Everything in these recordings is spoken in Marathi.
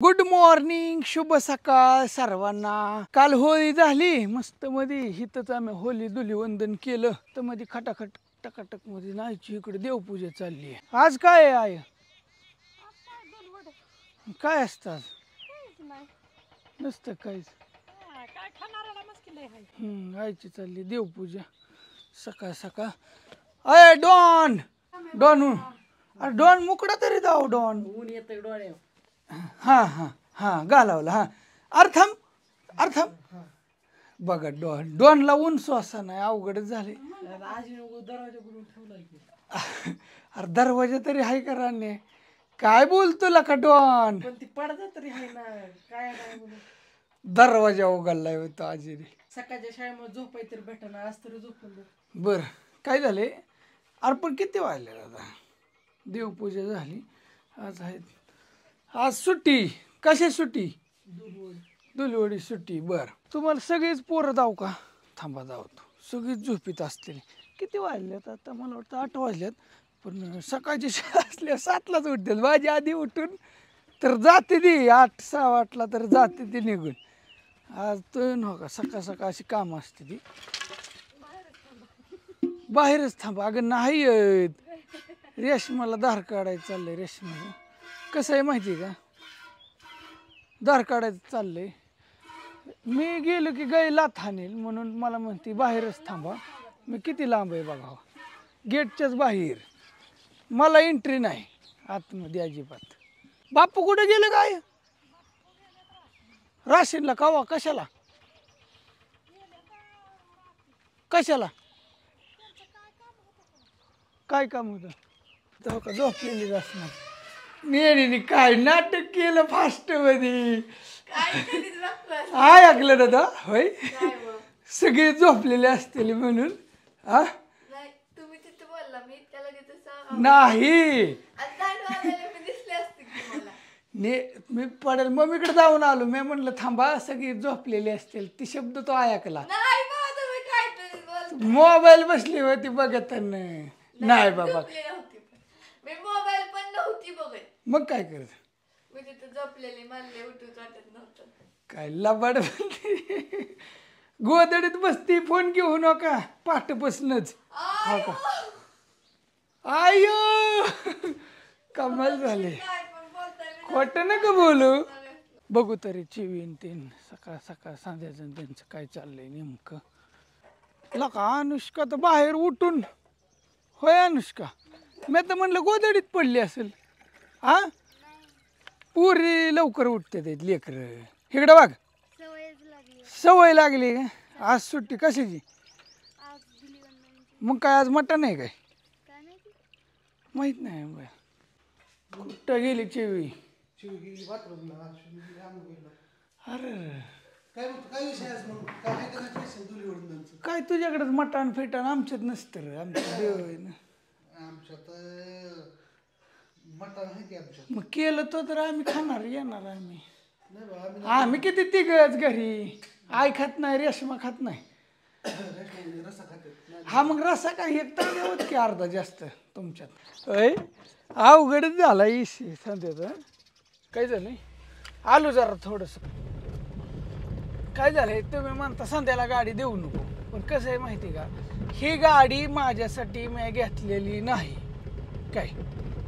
गुड मॉर्निंग, शुभ सकाळ सर्वांना। काल होळी झाली मस्त मध्ये, हिथंच आम्ही होली धुलीवंदन केलं तर मध्ये खटाखट टकाटक मध्ये नाहीची इकडे देवपूजा चालली आहे। आज काय आहे? काय असतात? नसतं काहीच। आईची चालली देवपूजा सकाळ सकाळ। अय डॉन डॉन, अरे डॉन मुकडा तरी जाऊ डॉन। ऊन येतं डोळ्यावर। हा हा हा घालावला हा अर्थम अर्थम बघा डॉन डॉनला ऊन श्वासा नाही, अवघडच झाले। दरवाजा करून ठेवलाय की अरे दरवाजा तरी हाय का राणे? काय बोलतो लका डॉन? पण ती पडदा तरी आहे ना, काय नाही म्हणून दरवाजा उघडलाय होतो आजीने। सकाळच्या शाळेमध्ये झोपाय तर भेटना, आज तरी झोपून दे। बर काय झाले? अरे पण किती वाजले दादा? देवपूजा झाली आज आहे, आज सुट्टी। कशी सुट्टी? दुलवडी सुट्टी। बर तुम्हाला सगळीच पोरं जाऊ का? थांबा जावतो, सगळीच झोपीत असतील। किती वाजल्यात आता? मला वाटतं 8 वाजल्यात, पण सकाळची शाळा असल्या 7लाच उठतात। माझी आधी उठून तर जाते ती 8 सव्वा 8ला तर जाते ती निघून। आज तो नका सकाळ सकाळ अशी कामं असते ती। बाहेरच थांबा अगं, नाही येत रेशमाला धार काढायचं चाललंय। रेशमाला कसं आहे माहिती आहे का, धार काढायचं चाललंय। मी गेलो की गाय लाथ हाणेल म्हणून मला म्हणते बाहेरच थांबा। मी किती लांब आहे बघा, गेटच्याच बाहेर, मला एंट्री नाही आतमध्ये अजिबात। बापू कुठे गेलं काय? राशीनला कावा? कशाला कशाला काय काम होतं? तेव्हा का झोपलेली असणार। नेहमी काय नाटक केलं फास्ट मध्ये, ऐकलं दादा? होय सगळे झोपलेले असतील म्हणून। हा नाही मी पडेल मम्मीकडे जाऊन आलो। मी म्हणलं थांबा सगळी झोपलेली असतील, ती शब्द तो ऐकला। मोबाईल बसली होती बघत नाही बाबा। मोबाईल पण नव्हती बघत, मग काय करत? मी तिथं झोपलेली, मला उठूच वाटत नव्हतं। काय लबाड गोदडीत बसती, फोन घेऊ नका पाठपासूनच। हो का? आयो कमाल झाले, खोट नका बोलू। बघू तरी चिवीन तीन सकाळ सकाळ सांध्याचं त्यांचं काय चाललंय नेमकं। लका अनुष्का तर बाहेर उठून, होय अनुष्का? मी तर म्हणलं गोदडीत पडली असेल। हा पुरी लवकर उठते ते लेकर, इकडं बघ सवय लागली का? आज सुट्टी कशाची? मग काय आज मटण आहे काय? माहित नाही बघ, कुठं गेली चिवी? अरे काय तुझ्याकडेच मटण फेटण, आमच्यात नसतं रे, आमच्या देव आहे ना। मग केलं तर आम्ही खाणार, येणार आम्ही। आम्ही किती तिघच घरी, आई खात नाही, रेशमा खात नाही। हा मग रसा काय एक तर देवत की अर्धा जास्त तुमच्यात। अय अवघडच झाला इशी संध्याचा। काय झालंय? आलो जरा थोडस। काय झालंय तुम्ही म्हणता संध्याला गाडी देऊ नको, पण कसं आहे माहिती का, ही गाडी माझ्यासाठी मी घेतलेली नाही। काय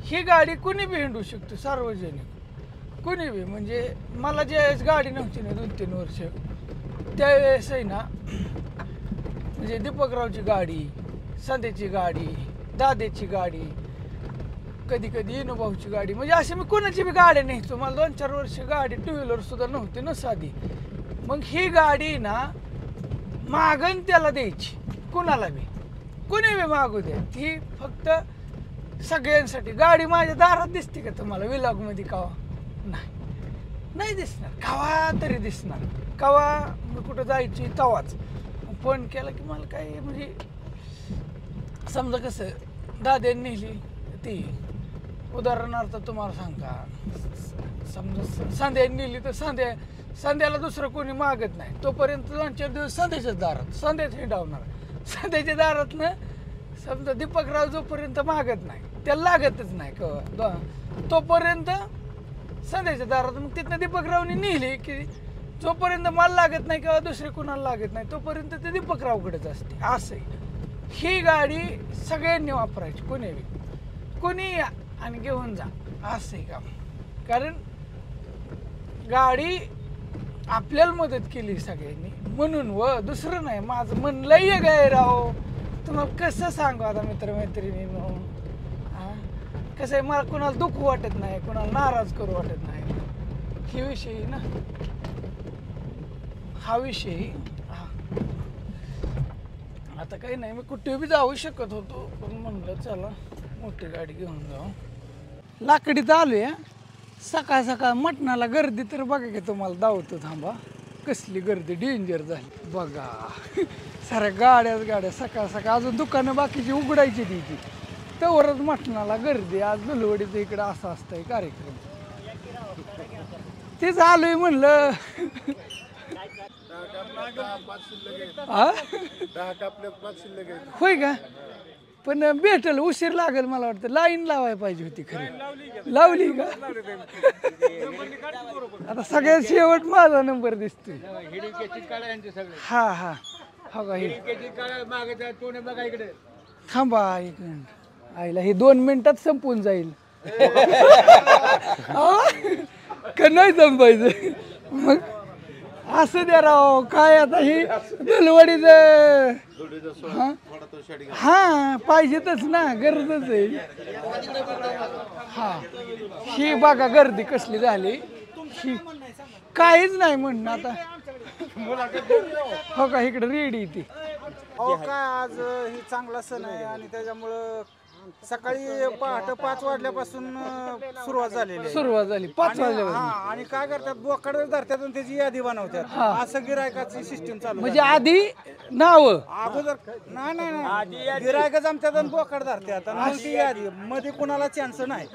ही गाडी कुणी बी हिंडू शकतो, सार्वजनिक कुणी बी। म्हणजे मला ज्यावेळेस गाडी नव्हती ना 2-3 वर्ष, त्यावेळेस आहे ना, म्हणजे दीपकरावची गाडी, संध्याची गाडी, दादेची गाडी, कधी कधी इनोभाऊची गाडी, म्हणजे अशी मी कोणाची बी गाडी न्यायचो। मला 2-4 वर्ष गाडी 2 व्हीलर सुद्धा नव्हती ना साधी। मग ही गाडी ना मागण त्याला द्यायची, कुणाला बी, कुणी बी मागू द्या, ती फक्त सगळ्यांसाठी। गाडी माझ्या दारात दिसते का तुम्हाला व्लॉग मध्ये? कवा नाही दिसणार, कवा तरी दिसणार। कवा मी कुठं जायची तवाच फोन केला की मला काय, म्हणजे समजा कसं दाद्याने नेली ती, उदाहरणार्थ तुम्हाला सांगा, समजा संध्याने नेली तर संध्याला दुसरं कोणी मागत नाही, तोपर्यंत 2-4 दिवस संध्याच्याच दारात, संध्याच हिंडावणार। संध्याच्या दारात ना समजा दीपकराव जोपर्यंत मागत नाही त्याला लागतच नाही, तोपर्यंत संध्याच्या दारात. मग तिथनं दीपकरावनी नेली की जोपर्यंत मला लागत नाही किंवा दुसरे कुणाला लागत नाही तोपर्यंत ते दीपकरावकडेच असते. असं आहे. ही गाडी सगळ्यांनी वापरायची, कोणी या आणि घेऊन जा, असं आहे काम. कारण गाडी आपल्याला मदत केली सगळ्यांनी म्हणून, व दुसरं नाही. माझं मन लय गाय राहो, तुम्हाला कसं सांगू आता मित्रमैत्रिणींनो. कसं आहे, मला कुणाला दुःख वाटत नाही, कुणाला नाराज करू वाटत नाही. ही विषयी ना, हा विषय. आता काही नाही, मी कुठे बी जाऊ शकत होतो पण म्हणलं चला मोठी गाडी घेऊन जाऊ. लाकडीत आलोय. सकाळ सकाळ मटणाला गर्दी तर बघा की तुम्हाला दावतो. थांबा, कसली गर्दी डेंजर झाली बघा. साऱ्या गाड्या सकाळ सकाळ. अजून दुकानं बाकीची उघडायची तिची, तवरच मटणाला गर्दी. आज दुलवडीचं इकडं असं असतंय कार्यक्रम. तेच आलोय म्हणलं. होय का? पण भेटल, उशीर लागेल मला वाटतं. लाईन लावायला पाहिजे होती खरी. लावली का? आता सगळ्यात शेवट माझा नंबर दिसतोय. हा हा हो का? थांबा एक मिनिट. आईला हे 2 मिनिटात संपून जाईल का नाही संपायचं? मग असं द्या राव. काय आता ही दलवडीच हा पाहिजेतच ना, गरजच आहे. हा ही बघा गर्दी कसली झाली. ही काहीच नाही म्हणणं आता. हो का? इकडे रेडी ती. हो काय, आज ही चांगला सण आहे आणि त्याच्यामुळं सकाळी पहाटे 5 वाजल्यापासून सुरुवात झाली. 5 वाजल्यापासून. आणि काय करतात, बोकड धरतात आणि त्याची यादी बनवतात. असं गिरायकाची सिस्टीम चालू. म्हणजे आधी नाव अगोदर नाही गिरायक जमतात आणि बोकड धरतात आणि ती यादी मध्ये कुणाला चान्स नाही.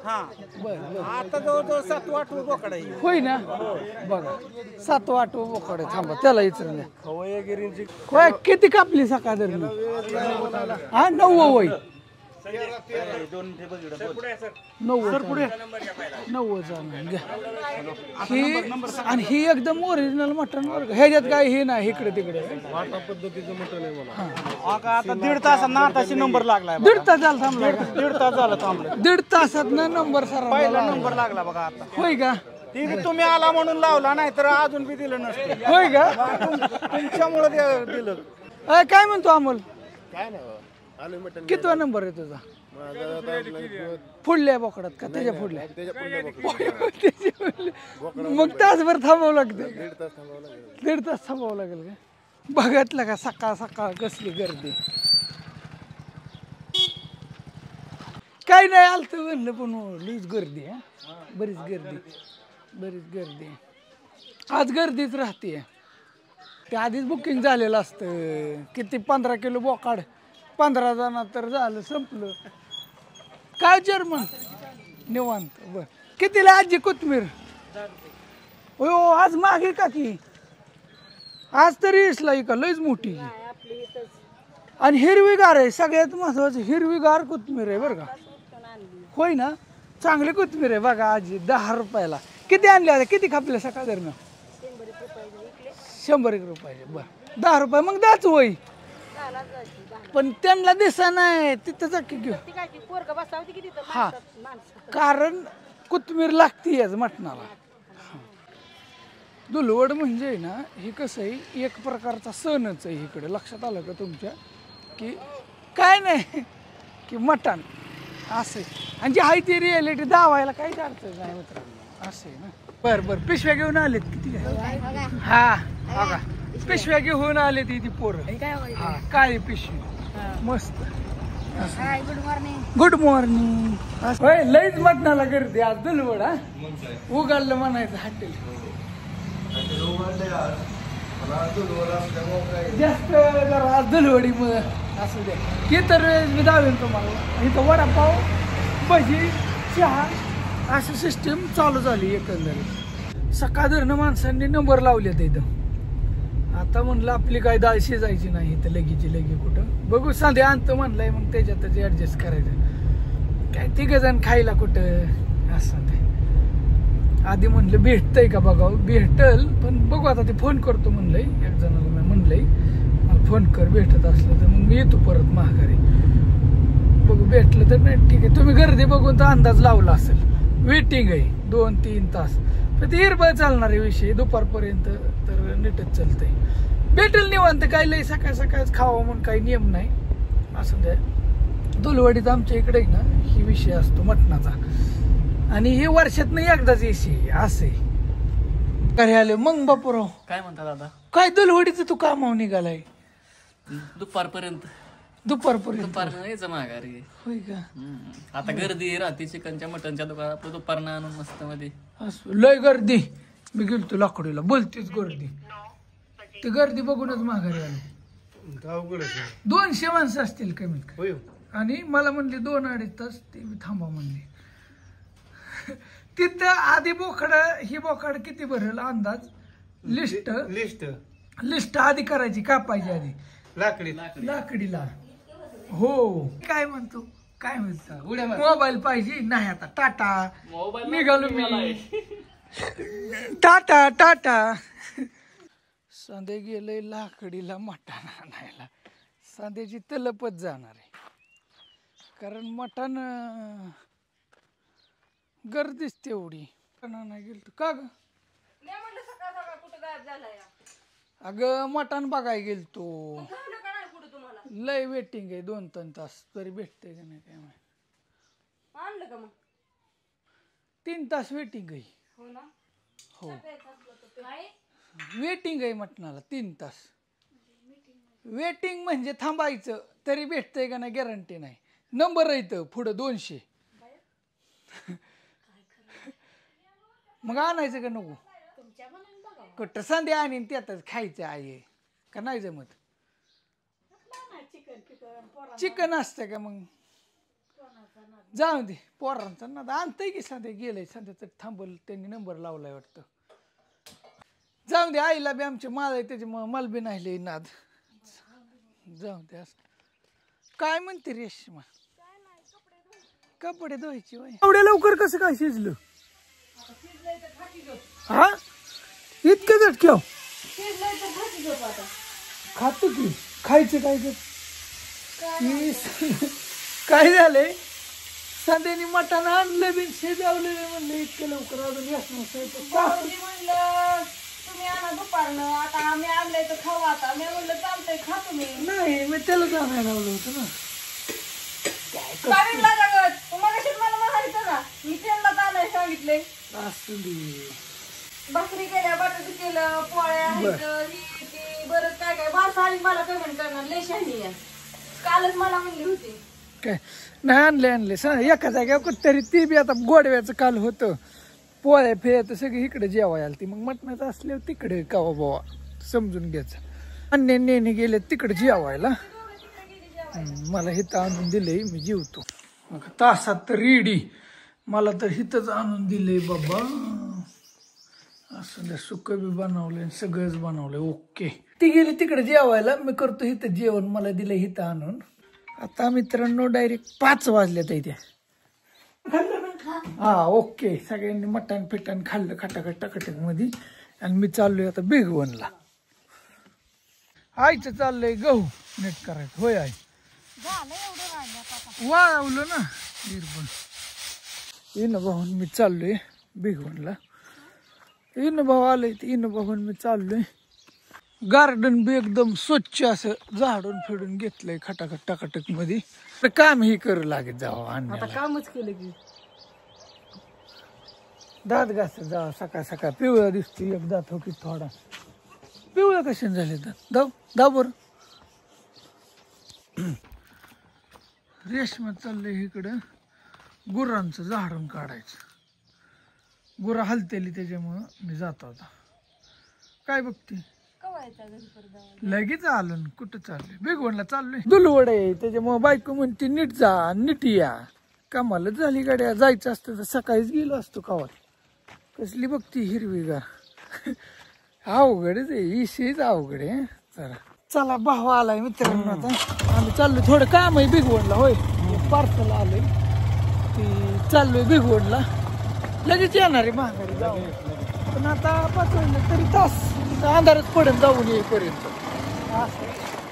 हा बर. आता जवळजवळ 7-8 बोकड आहे. होय ना? बघा 7-8 बोकड आहे. थांबा त्याला विचारून द्या. खवयगिरींची किती कापली सकाळ दरम्यान? हा 9 वय 90 आणि ही एकदम ओरिजिनल मटन. ह्याच्यात काय हे नाही इकडे तिकडे. पद्धतीचं मटण आहे मला. आता 1.5 तासात नाताशी नंबर लागलाय. 1.5 तास झाला थांबला. 1.5 तास झाला थांबलं. 1.5 तासात ना नंबर सर पहिला नंबर लागला बघा आता. होय का? ती तुम्ही आला म्हणून लावला, नाही तर अजून बी दिलं नसतं. होय का? तुमच्यामुळे दिलं. काय म्हणतो अमोल? काय नाही आलू मटण. कितवा नंबर आहे तुझा? फुडल्या बोकडात का त्याच्या फुडल्या? मग तासभर थांबावं लागतं. 1.5 तास थांबावं लागेल का? बघितलं का सकाळ सकाळ कसली गर्दी. काही नाही आलत म्हणलं पण लईच गर्दी. बरीच गर्दी. आज गर्दीच राहते. ते आधीच बुकिंग झालेलं असतं. किती 15 किलो बोकाड 15 जणांत तर झालं, संपलं. काय जर्मन निवांत. बर कितीला आजी कोथमीर? हो आज मागे का की आज तरी इसला का लईच मोठी आणि हिरवीगार आहे. सगळ्यात महत्वाचं हिरवीगार कोथमीर आहे बरं का. होय ना? चांगली कोथमीर आहे बघा आजी. 10 रुपयाला. किती आणल्या होत्या? किती खापल्या सकाळ दरम्यान? 100 रुपयाचे. बरं 10 रुपये मग द्याच होय. पण त्यांना दिसा नाही तिथं जाकी घेऊ. हा कारण कोथमीर लागते याच मटणाला. दुलवड म्हणजे ना हे कसं आहे, एक प्रकारचा सणच आहे इकडे. लक्षात आलं का तुमच्या? की काय नाही की मटण असं आहे. आणि जी आहे ती रिॲलिटी दावायला काहीच अडचण नाही मित्रांनो. असं आहे ना. बरं पिशव्या घेऊन आलेत किती? हा बघा पिशव्या घेऊन आले ती पोरं. हा काळी पिशवी मस्त. Good morning. होय लईच मटणाला गर्दी आज दुलवड. हा उघडलं म्हणायचं हॉटेल. जास्त जरा आज दुलवडी असू द्या. हे तर मी दावेन तुम्हाला. इथं वडापाव भजी चहा अशी सिस्टीम चालू झाली एकंदरीत. सकाळ धरणं माणसांनी नंबर लावलेत इथं. आता म्हणलं आपली काय डाळ शिजायची नाही तर लगी कुठं बघू सांध्या आणतं म्हणलंय. मग त्याच्यातच ऍडजस्ट करायचं. काय 3 जण खायला कुठं असं ते. आधी म्हणलं भेटतंय का बघावं, भेटल पण बघू आता ते फोन करतो म्हणलंय एक जणाला. मी म्हणलंय मला फोन कर भेटत असलं तर मग मी येतो परत महागारी. बघू भेटलं तर नाही ठीक आहे. तुम्ही गर्दी बघून तर अंदाज लावला असेल. वेटिंग आहे 2-3 तास. पण ते हिरबळ चालणार आहे विषय दुपारपर्यंत तर नीटच चालतंय. भेटेल निवांत. काही लई सकाळ सकाळच खावं म्हणून काही नियम नाही. असं द्या दुलवाडीत आमच्या इकडे ना ही विषय असतो मटणाचा आणि हे वर्षात नाही एकदाच येशी असे घरी आले. मग बापूराव काय म्हणता दादा? काय दुलवाडीचं तू कामावर निघालाय दुपारपर्यंत दुपारपर्यंत यायचं माघारी. होय का? आता गर्दी राहते चिकनच्या मटनच्या दुकानात. आपलं दुपारनं आणून मस्त मध्ये असं लय गर्दी. मी गेलतो लाकडीला बोलतेच गर्दी. ते गर्दी बघूनच माघारी आलो. 200 माणसं असतील कमीत कमी. आणि मला म्हणली 2-2.5 तास ते थांबा म्हणले. तिथं आधी बोकड ही बोकड किती भरेल अंदाज लिस्ट आधी करायची कापायची आधी लाकडीला. हो काय म्हणतो काय म्हणतो मोबाईल पाहिजे नाही. आता टाटा निघालो मी. टाटा सांदे गेले लाकडीला मटण आणायला. सांद्याची तलपच जाणार आहे कारण मटण गर्दीच तेवढी. नाही गेलतो का ग? अगं मटण बघाय गेलतो. लय वेटिंग आहे 2-3 तास. तरी भेटतंय का नाही काय माहिती. 3 तास वेटिंग आहे. हो वेटिंग आहे मटणाला 3 तास. वेटिंग म्हणजे थांबायचं तरी भेटतंय का नाही गॅरंटी नाही. नंबर येतं पुढं 200. मग आणायचं का नको? कुठं संध्या आणीन त्यातच खायचं आहे का नाही जमत? चिकन असतं का मग? जाऊ दे पोरांचा नाद आणतंय की. सध्या गेलंय सध्या तर थांबल त्यांनी नंबर लावलाय वाटतं. जाऊ दे आईला बी आमचे माल आहे त्याच्यामुळे मला बी नाही लय नाद. जाऊ दे. असं काय म्हणते रेश्मा? कपडे धुवायचे एवढ्या लवकर कसं काय शिजलं? हा इतकं झटक्याव खातो की खायचं काय काय झालंय? संध्यानी मटण आणलं बी शिजवलेलं म्हणलं इतकं लवकर अजून तुम्ही आणा दुपारनं. आता आम्ही आणलंय तर खाऊ. आता मी म्हणलं चालतंय खा तुम्ही. नाही मी त्यालाच आणायला लावलं होतं ना. मला म्हणायचं ना मी त्यांना आणाय सांगितले. असू दे. भाकरी केल्या बटाटे केलं पोळ्या आहेत बरंच काय काय. बारसा आणि मला कमेंट करणार लय शहाणी आहे. कालच मला म्हणली होती काय नाही आणले एका जाग्यावर कुठतरी. ती बी आता गोडव्याचं काल होतं. पोळ्या फेऱ्या सगळी इकडे जेवाय आली ती. मग मटणाचं असल्यावर तिकडे कावा बावा समजून घ्यायचं. अन्य नेणे गेले तिकडे जेवायला. मला हिथं आणून दिले मी जेवतो. मग तासात तर रेडी. मला तर हिथंच आणून दिले बाबा. असं सुकं बी बनवलंय सगळंच बनवलंय ओके. ती गेली तिकडे जेवायला. मी करतो हिथं जेवण. मला दिलं हिथं आणून. आता मित्रांनो डायरेक्ट 5 वाजल्यात इथे. हा ओके. सगळ्यांनी मटण फिटण खाल्लं खटाखट मध्ये. आणि मी चाललोय आता भिगवणला. आईचं चाललंय गहू नीट करायचं. होय आई वाळवलं ना निर्बन. इनोभाऊन मी चाललोय भिगवणला. इनोभाऊ आलंय ते इनोभाऊन मी चाललोय. गार्डन बी एकदम स्वच्छ असं झाडून फिडून घेतलंय खटाखट टाकाटक मध्ये. काम ही करू लागेल जावं. आता कामच केलं की दात घासत जावं सकाळ सकाळ. पिवळा दिसतो एक दात हो की थोडा. पिवळा कशाने झाले दात? दाव बरं. रेशमा चाललंय इकडं गुरांचं झाडून काढायचं. गुरा हलतेली त्याच्यामुळं मी जातो आता. काय बघते? लगेच आलो ना. कुठं चाललोय? भिगवणला चाललोय. दुलवड आहे त्याच्यामुळे बायको म्हणते नीट जा नीट या. कामालाच झाली गाड्या. जायचं असतं तर सकाळीच गेलो असतो कावात. कसली बघती हिरवीगार. अवघडच आहे. इशीच अवघड आहे. चला भाव आलाय मित्रांनो. आता आम्ही चाललोय. थोडं काम आहे भिगवणला. होय पार्सल आलंय ती चाललोय भिगवणला. लगेच येणार आहे महागारी जाऊन. पण आता 5 वाजले तरी तास अंधारच पडेल जाऊन येईपर्यंत असं